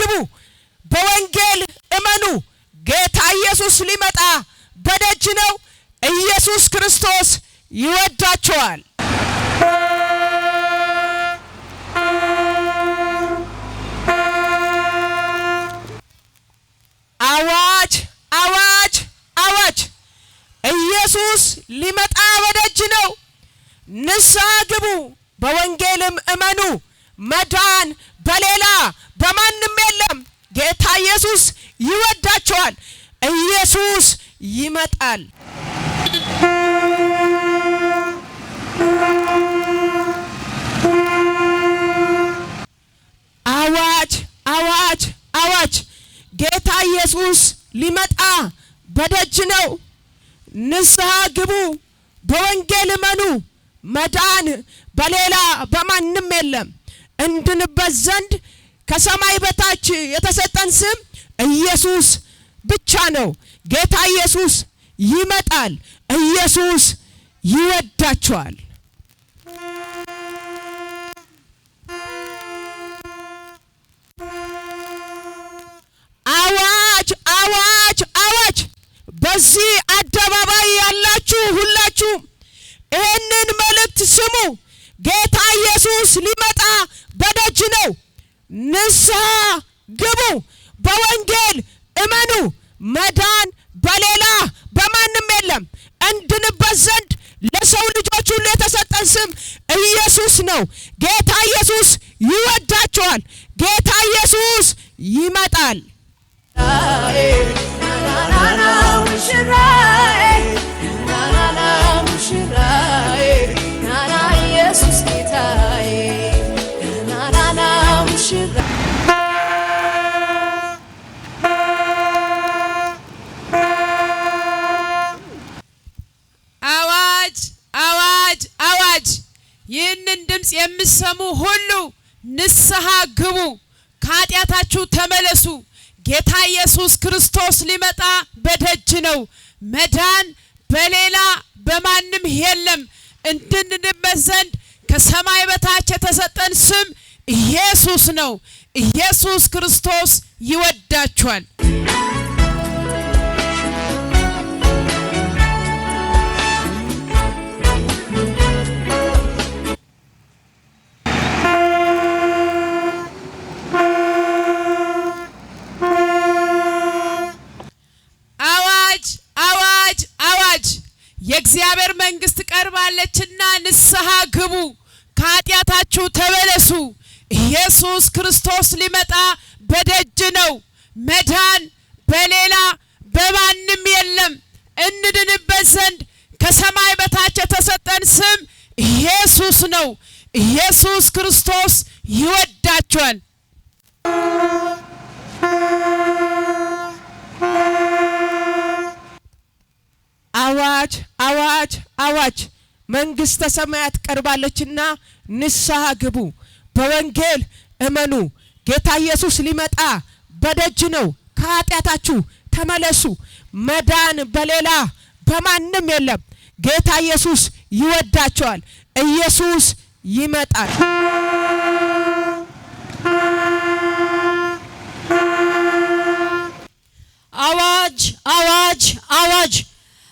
ግቡ በወንጌል እመኑ ጌታ ኢየሱስ ሊመጣ በደጅ ነው ኢየሱስ ክርስቶስ ይወዳችኋል አዋጅ አዋጅ አዋጅ ኢየሱስ ሊመጣ በደጅ ነው ንስሐ ግቡ በወንጌልም እመኑ መዳን በሌላ በማንም የለም ጌታ ኢየሱስ ይወዳችኋል ኢየሱስ ይመጣል አዋጅ አዋጅ አዋጅ ጌታ ኢየሱስ ሊመጣ በደጅ ነው ንስሐ ግቡ በወንጌል እመኑ መዳን በሌላ በማንም የለም እንድንበት ዘንድ ከሰማይ በታች የተሰጠን ስም ኢየሱስ ብቻ ነው ጌታ ኢየሱስ ይመጣል ኢየሱስ ይወዳችኋል አዋጅ አዋጅ አዋጅ በዚህ አደባባይ ያላችሁ ሁላችሁ ይህንን መልእክት ስሙ ጌታ ኢየሱስ ሊመጣ በደጅ ነው ንስሐ ግቡ በወንጌል እመኑ መዳን በሌላ በማንም የለም እንድንበት ዘንድ ለሰው ልጆች ሁሉ የተሰጠን ስም ኢየሱስ ነው ጌታ ኢየሱስ ይወዳችኋል ጌታ ኢየሱስ ይመጣል አዋጅ አዋጅ አዋጅ ይህንን ድምጽ የምትሰሙ ሁሉ ንስሐ ግቡ ከኃጢአታችሁ ተመለሱ ጌታ ኢየሱስ ክርስቶስ ሊመጣ በደጅ ነው መዳን በሌላ በማንም የለም እንድንበት ዘንድ ከሰማይ በታች የተሰጠን ስም ኢየሱስ ነው ኢየሱስ ክርስቶስ ይወዳችኋል የእግዚአብሔር መንግስት ቀርባለችና ንስሐ ግቡ ከኃጢአታችሁ ተመለሱ ኢየሱስ ክርስቶስ ሊመጣ በደጅ ነው መዳን በሌላ በማንም የለም እንድንበት ዘንድ ከሰማይ በታች የተሰጠን ስም ኢየሱስ ነው ኢየሱስ ክርስቶስ ይወዳችኋል አዋጅ አዋጅ አዋጅ መንግስተ ሰማያት ቀርባለችና ንስሐ ግቡ በወንጌል እመኑ ጌታ ኢየሱስ ሊመጣ በደጅ ነው ከኃጢአታችሁ ተመለሱ መዳን በሌላ በማንም የለም ጌታ ኢየሱስ ይወዳችኋል ኢየሱስ ይመጣል አዋጅ አዋጅ አዋጅ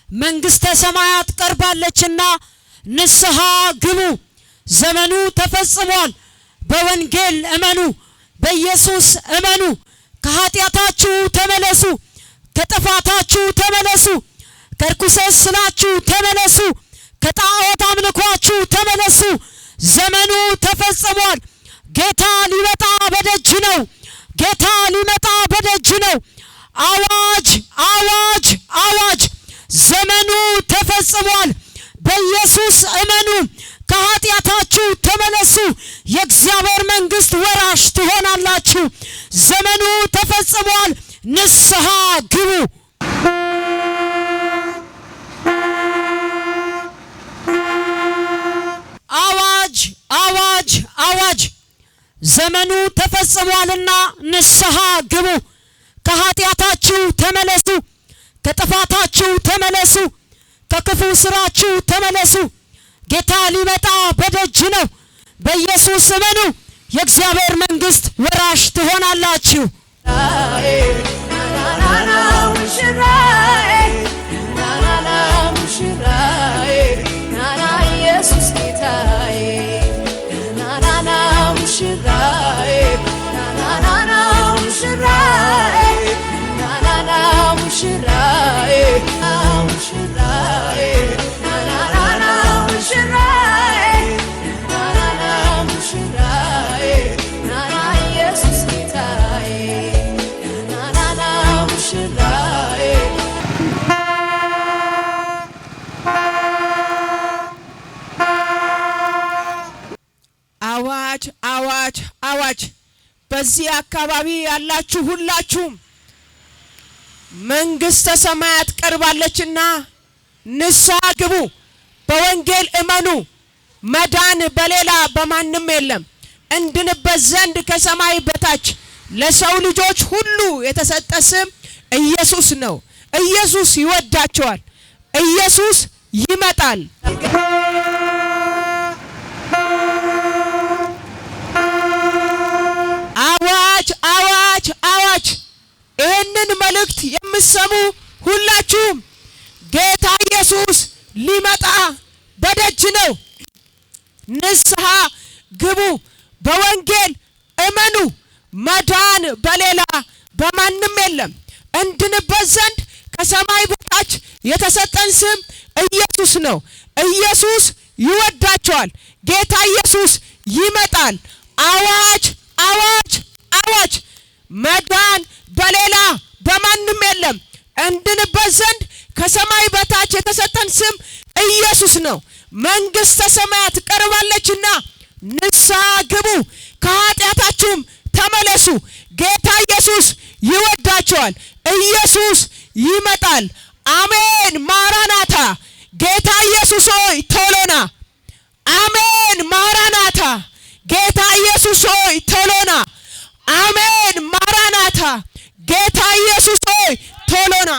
መንግስተ ሰማያት ቀርባለችና ንስሐ ግቡ ዘመኑ ተፈጽሟል በወንጌል እመኑ በኢየሱስ እመኑ ከኃጢአታችሁ ተመለሱ ከጥፋታችሁ ተመለሱ ከርኩሰት ስራችሁ ተመለሱ ከጣዖት አምልኳችሁ ተመለሱ ዘመኑ ተፈጽሟል ጌታ ሊመጣ በደጅ ነው ጌታ ሊመጣ በደጅ ነው አዋጅ አዋጅ አዋጅ ዘመኑ ተፈጽሟል በኢየሱስ እመኑ ከኃጢአታችሁ ተመለሱ የእግዚአብሔር መንግስት ወራሽ ትሆናላችሁ ዘመኑ ተፈጽሟል ንስሐ ግቡ አዋጅ አዋጅ አዋጅ ዘመኑ ተፈጽሟልና ንስሐ ግቡ ከኃጢአታችሁ ተመለሱ ከጥፋታችሁ ተመለሱ ከክፉ ስራችሁ ተመለሱ ጌታ ሊመጣ በደጅ ነው በኢየሱስ እመኑ የእግዚአብሔር መንግስት ወራሽ ትሆናላችሁ በዚህ አካባቢ ያላችሁ ሁላችሁም መንግስተ ሰማያት ቀርባለችና ንስሐ ግቡ፣ በወንጌል እመኑ። መዳን በሌላ በማንም የለም። እንድንበት ዘንድ ከሰማይ በታች ለሰው ልጆች ሁሉ የተሰጠ ስም ኢየሱስ ነው። ኢየሱስ ይወዳቸዋል። ኢየሱስ ይመጣል። አዋጅ አዋጅ አዋጅ! ይህንን መልእክት የምትሰሙ ሁላችሁም ጌታ ኢየሱስ ሊመጣ በደጅ ነው። ንስሐ ግቡ፣ በወንጌል እመኑ። መዳን በሌላ በማንም የለም። እንድንበት ዘንድ ከሰማይ በታች የተሰጠን ስም ኢየሱስ ነው። ኢየሱስ ይወዳቸዋል። ጌታ ኢየሱስ ይመጣል። አዋጅ አዋጅ አዋጅ! መዳን በሌላ በማንም የለም። እንድንበት ዘንድ ከሰማይ በታች የተሰጠን ስም ኢየሱስ ነው። መንግስተ ሰማያት ቀርባለችና ንስሐ ግቡ፣ ከኃጢአታችሁም ተመለሱ። ጌታ ኢየሱስ ይወዳቸዋል። ኢየሱስ ይመጣል። አሜን። ማራናታ! ጌታ ኢየሱስ ሆይ ቶሎና። አሜን። ማራናታ! ጌታ ኢየሱስ ሆይ ቶሎና። አሜን። ማራናታ! ጌታ ኢየሱስ ሆይ ቶሎና።